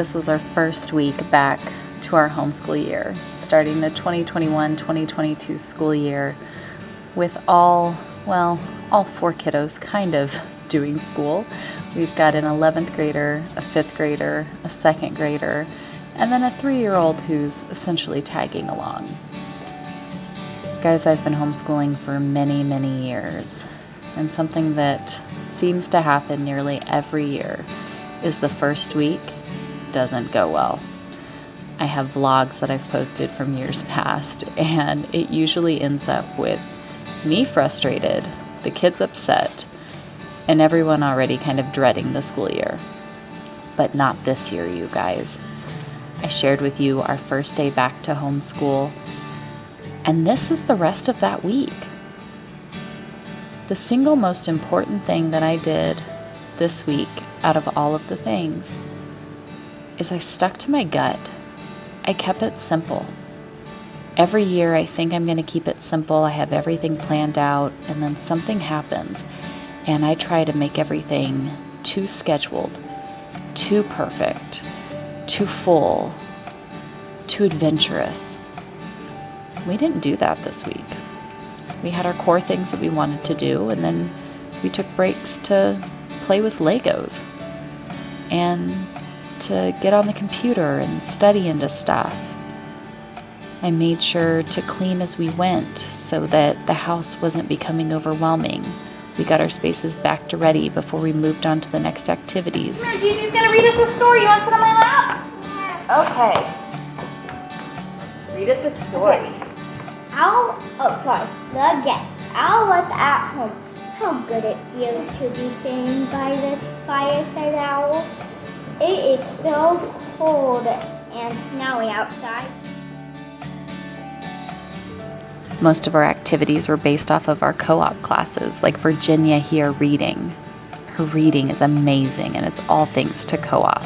This was our first week back to our homeschool year, starting the 2021-2022 school year with all 4 kiddos kind of doing school. We've got an 11th grader, a 5th grader, a 2nd grader, and then a 3-year-old who's essentially tagging along. Guys, I've been homeschooling for many, many years, and something that seems to happen nearly every year is the first week doesn't go well. I have vlogs that I've posted from years past, and it usually ends up with me frustrated, the kids upset, and everyone already kind of dreading the school year. But not this year, you guys. I shared with you our first day back to homeschool, and this is the rest of that week. The single most important thing that I did this week out of all of the things is I stuck to my gut. I kept it simple. Every year I think I'm going to keep it simple. I have everything planned out, and then something happens and I try to make everything too scheduled, too perfect, too full, too adventurous. We didn't do that this week. We had our core things that we wanted to do, and then we took breaks to play with Legos and to get on the computer and study into stuff. I made sure to clean as we went so that the house wasn't becoming overwhelming. We got our spaces back to ready before we moved on to the next activities. Gigi's gonna read us a story. You want to sit on my lap? Okay. Read us a story. Okay. Again. I was at home. How good it feels to be sitting by the fireside owl. It is so cold and snowy outside. Most of our activities were based off of our co-op classes, like Virginia here reading. Her reading is amazing, and it's all thanks to co-op.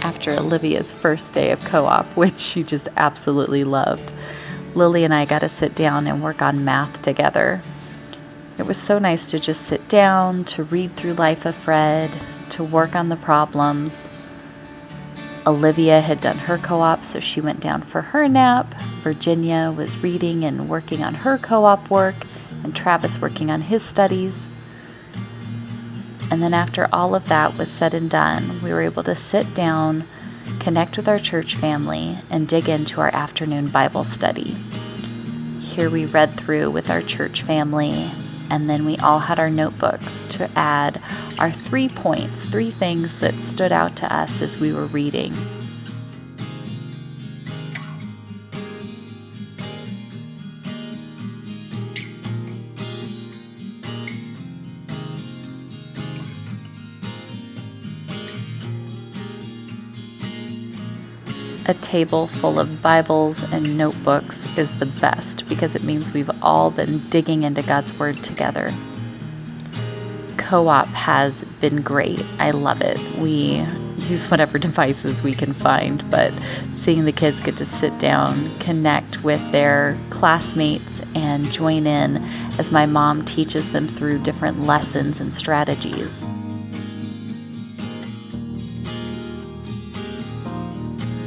After Olivia's first day of co-op, which she just absolutely loved, Lily and I got to sit down and work on math together. It was so nice to just sit down, to read through Life of Fred, to work on the problems. Olivia had done her co-op, so she went down for her nap. Virginia was reading and working on her co-op work, and Travis working on his studies. And then after all of that was said and done, we were able to sit down, connect with our church family, and dig into our afternoon Bible study. Here we read through with our church family, and then we all had our notebooks to add our 3 points, 3 things that stood out to us as we were reading. A table full of Bibles and notebooks is the best because it means we've all been digging into God's Word together. Co-op has been great. I love it. We use whatever devices we can find, but seeing the kids get to sit down, connect with their classmates, and join in as my mom teaches them through different lessons and strategies.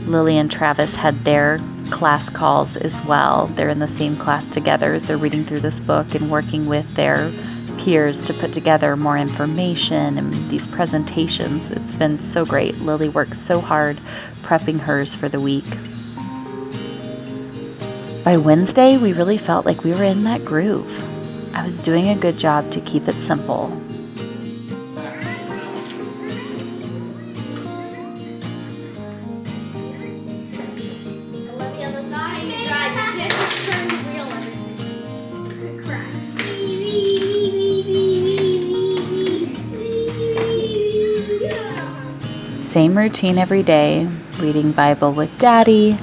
Lily and Travis had their class calls as well. They're in the same class together as they're reading through this book and working with their peers to put together more information and these presentations. It's been so great. Lily worked so hard prepping hers for the week. By Wednesday, we really felt like we were in that groove. I was doing a good job to keep it simple. Same routine every day, reading Bible with Daddy,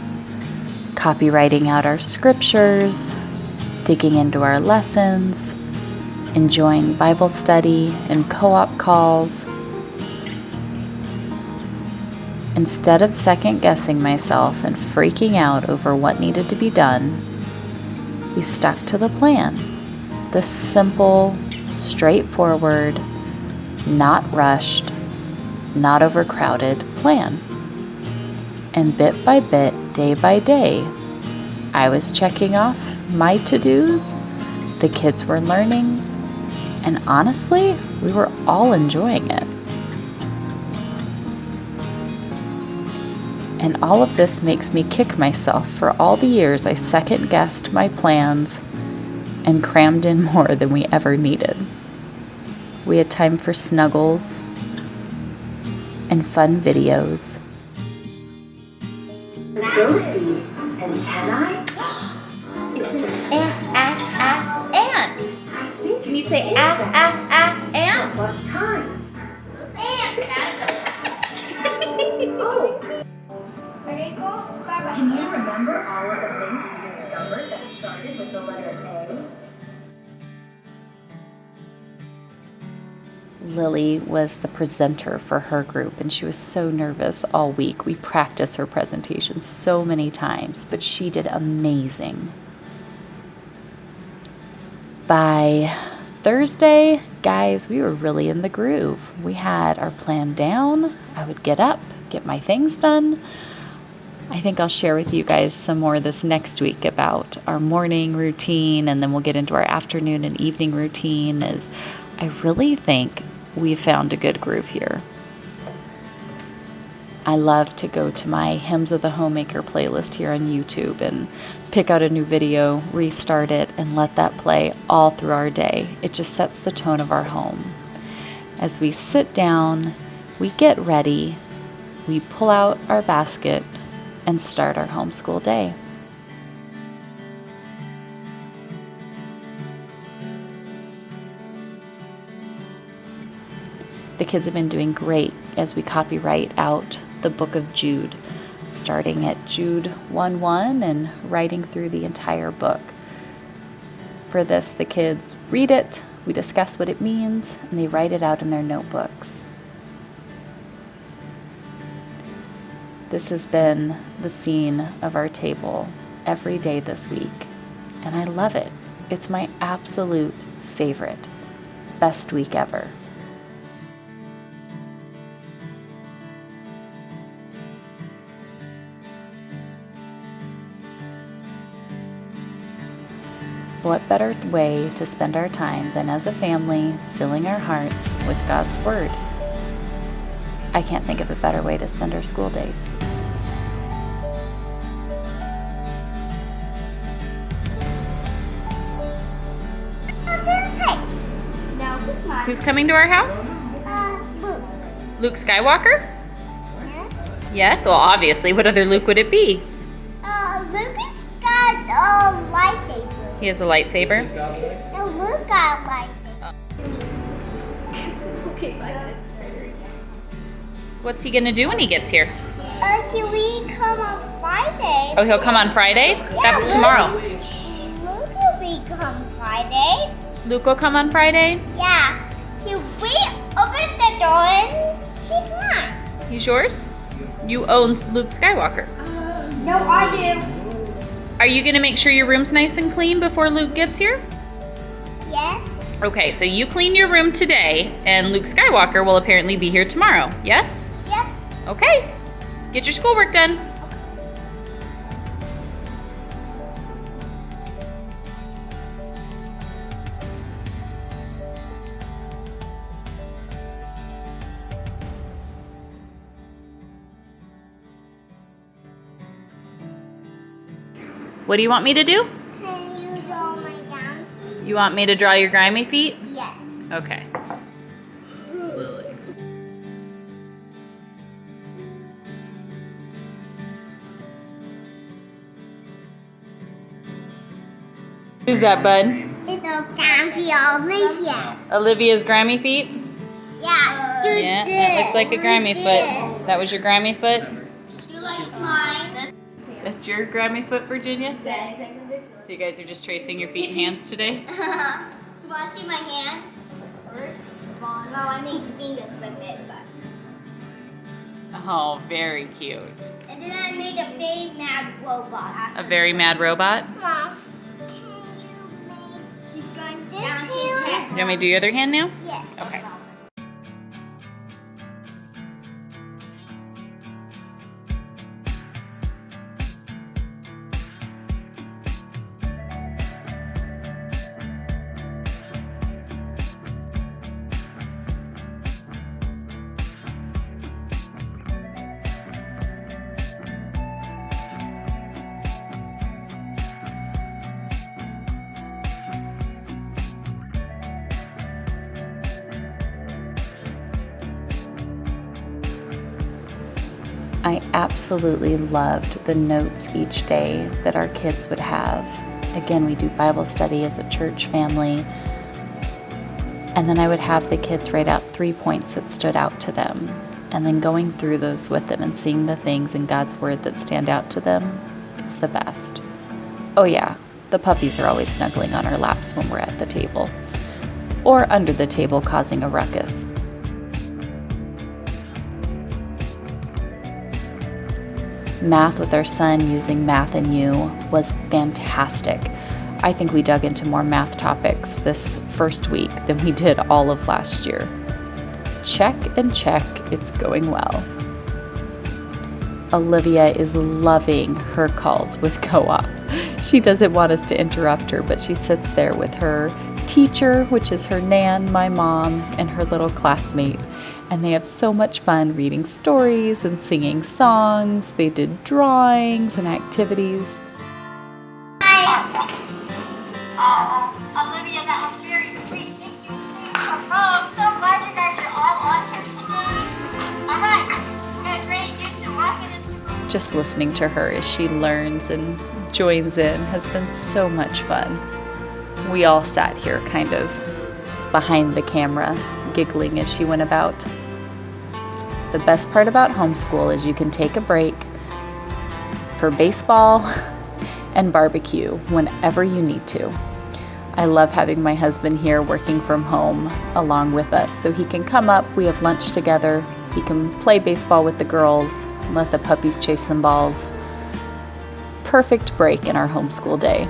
copywriting out our scriptures, digging into our lessons, enjoying Bible study and co-op calls. Instead of second guessing myself and freaking out over what needed to be done, we stuck to the plan. The simple, straightforward, not rushed, not overcrowded plan. And bit by bit, day by day, I was checking off my to-dos, the kids were learning, and honestly, we were all enjoying it. And all of this makes me kick myself for all the years I second-guessed my plans and crammed in more than we ever needed. We had time for snuggles and fun videos. Ghosty, antennae? And. Can you say and? What kind? Oh, can you remember all of the things you discovered that started with the letter A? Lily was the presenter for her group, and she was so nervous all week. We practiced her presentation so many times, but she did amazing. By Thursday, guys, we were really in the groove. We had our plan down. I would get up, get my things done. I think I'll share with you guys some more this next week about our morning routine, and then we'll get into our afternoon and evening routine. As I really think we found a good groove here. I love to go to my Hymns of the Homemaker playlist here on YouTube and pick out a new video, restart it, and let that play all through our day. It just sets the tone of our home. As we sit down, we get ready, we pull out our basket, and start our homeschool day. The kids have been doing great as we copyright out the book of Jude, starting at Jude 1:1 and writing through the entire book. For this, the kids read it, we discuss what it means, and they write it out in their notebooks. This has been the scene of our table every day this week, and I love it. It's my absolute favorite. Best week ever. What better way to spend our time than as a family, filling our hearts with God's Word? I can't think of a better way to spend our school days. Who's coming to our house? Luke. Luke Skywalker? Yes. Yes, well, obviously. What other Luke would it be? Lucas got a lightsaber. He has a lightsaber. No, Luke got a lightsaber. Okay, bye. What's he gonna do when he gets here? Should we come on Friday? Oh, he'll come on Friday? Yeah, That's tomorrow. Luke will be come Friday. Luke will come on Friday? Yeah. Should we open the door and she's not? He's yours? You own Luke Skywalker. No, I do. Are you gonna make sure your room's nice and clean before Luke gets here? Yes. Okay, so you clean your room today, and Luke Skywalker will apparently be here tomorrow. Yes? Yes. Okay. Get your schoolwork done. What do you want me to do? Can you draw my down sheet? You want me to draw your grimy feet? Yes. Okay. Who's that, bud? It's a campy Olivia. Olivia's grimy feet? Yeah. Do Yeah, this. that looks like a grimy Do foot. this. That was your grimy foot? You like mine? That's your grimy foot, Virginia? So you guys are just tracing your feet and hands today? You want to see my hand? First, well, I made fingers with it, but. Oh, very cute. And then I made a very mad robot. A very mad robot? Mom, can you make... He's going down to his head. You want me to do your other hand now? Yes. Okay. I absolutely loved the notes each day that our kids would have. Again, we do Bible study as a church family. And then I would have the kids write out 3 points that stood out to them. And then going through those with them and seeing the things in God's Word that stand out to them, it's the best. Oh yeah, the puppies are always snuggling on our laps when we're at the table. Or under the table causing a ruckus. Math with our son using Math and You was fantastic. I think we dug into more math topics this first week than we did all of last year. Check and check, it's going well. Olivia is loving her calls with Co-op. She doesn't want us to interrupt her, but she sits there with her teacher, which is her nan, my mom, and her little classmate. And they have so much fun reading stories and singing songs. They did drawings and activities. Olivia, that was very sweet. Thank you. Oh, I'm so glad you guys are all on here today. All right, you guys ready to do some walking and some... Just listening to her as she learns and joins in has been so much fun. We all sat here kind of behind the camera, giggling as she went about. The best part about homeschool is you can take a break for baseball and barbecue whenever you need to. I love having my husband here working from home along with us, so he can come up, we have lunch together, he can play baseball with the girls, let the puppies chase some balls. Perfect break in our homeschool day.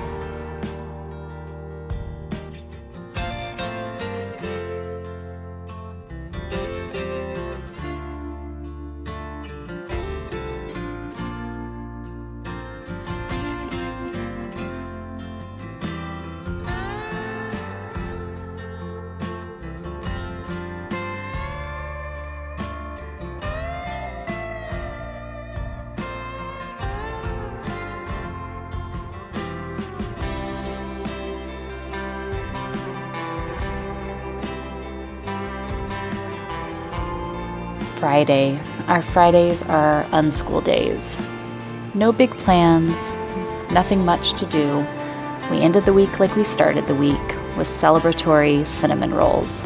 Friday. Our Fridays are unschool days. No big plans, nothing much to do. We ended the week like we started the week with celebratory cinnamon rolls.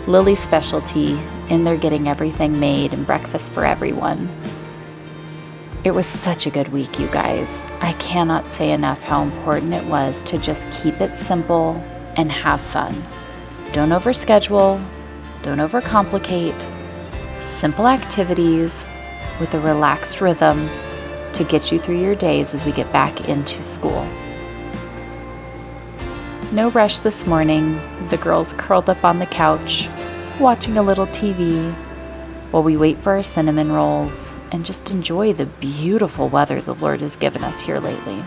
Lily's specialty, in there getting everything made and breakfast for everyone. It was such a good week, you guys. I cannot say enough how important it was to just keep it simple and have fun. Don't overschedule, don't overcomplicate. Simple activities with a relaxed rhythm to get you through your days as we get back into school. No rush this morning. The girls curled up on the couch, watching a little TV while we wait for our cinnamon rolls and just enjoy the beautiful weather the Lord has given us here lately.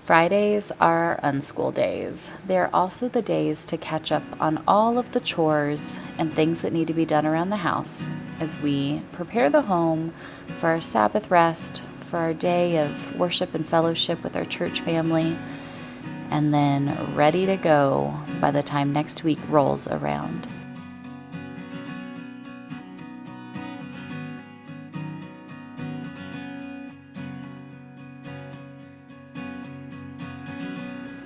Fridays are unschool days. They're also the days to catch up on all of the chores and things that need to be done around the house as we prepare the home for our Sabbath rest, for our day of worship and fellowship with our church family, and then ready to go by the time next week rolls around.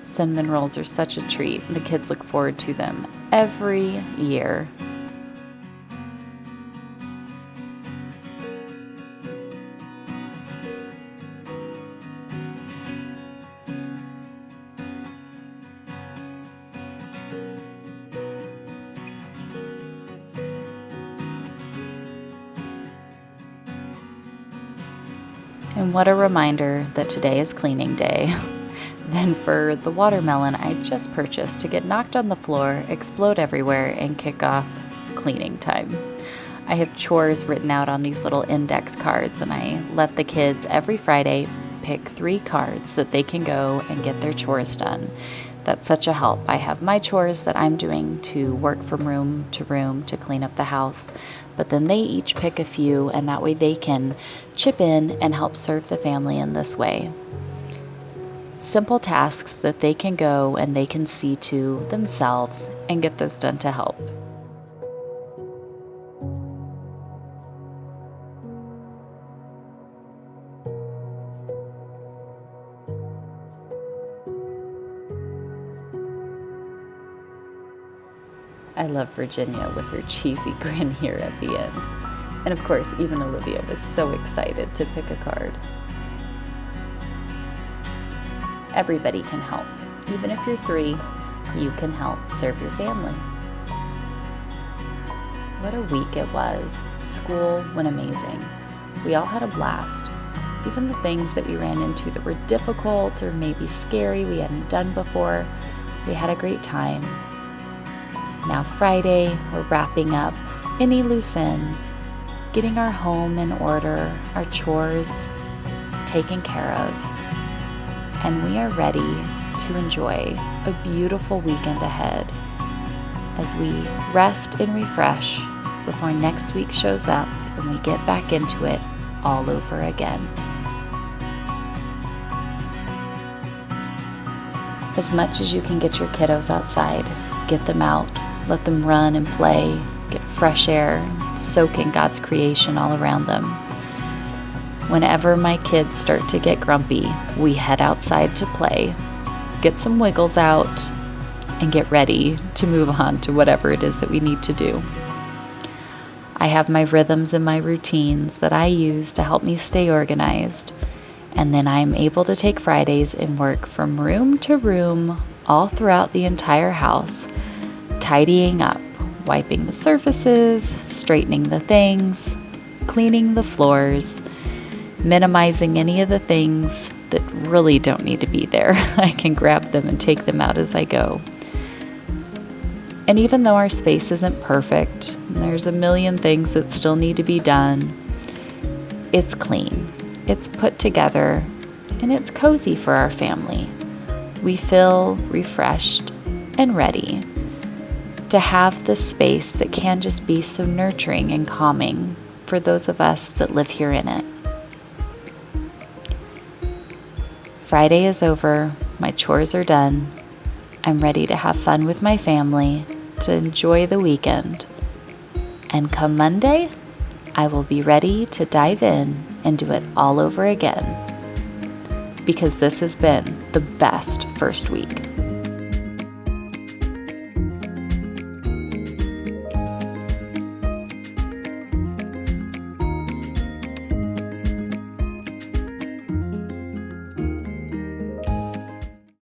Cinnamon rolls are such a treat. The kids look forward to them every year. And what a reminder that today is cleaning day. Then for the watermelon I just purchased to get knocked on the floor, explode everywhere, and kick off cleaning time. I have chores written out on these little index cards, and I let the kids every Friday pick 3 cards that they can go and get their chores done. That's such a help. I have my chores that I'm doing to work from room to clean up the house, but then they each pick a few, and that way they can chip in and help serve the family in this way. Simple tasks that they can go and they can see to themselves and get those done to help. I love Virginia with her cheesy grin here at the end. And of course, even Olivia was so excited to pick a card. Everybody can help. Even if you're 3, you can help serve your family. What a week it was. School went amazing. We all had a blast. Even the things that we ran into that were difficult or maybe scary we hadn't done before, we had a great time. Now Friday, we're wrapping up any loose ends, getting our home in order, our chores taken care of, and we are ready to enjoy a beautiful weekend ahead as we rest and refresh before next week shows up and we get back into it all over again. As much as you can get your kiddos outside, get them out, let them run and play, get fresh air, soak in God's creation all around them. Whenever my kids start to get grumpy, we head outside to play, get some wiggles out, and get ready to move on to whatever it is that we need to do. I have my rhythms and my routines that I use to help me stay organized, and then I'm able to take Fridays and work from room to room all throughout the entire house, tidying up, wiping the surfaces, straightening the things, cleaning the floors, minimizing any of the things that really don't need to be there. I can grab them and take them out as I go. And even though our space isn't perfect, and there's a million things that still need to be done, it's clean, it's put together, and it's cozy for our family. We feel refreshed and ready to have the space that can just be so nurturing and calming for those of us that live here in it. Friday is over, my chores are done. I'm ready to have fun with my family, to enjoy the weekend. And come Monday, I will be ready to dive in and do it all over again. Because this has been the best first week.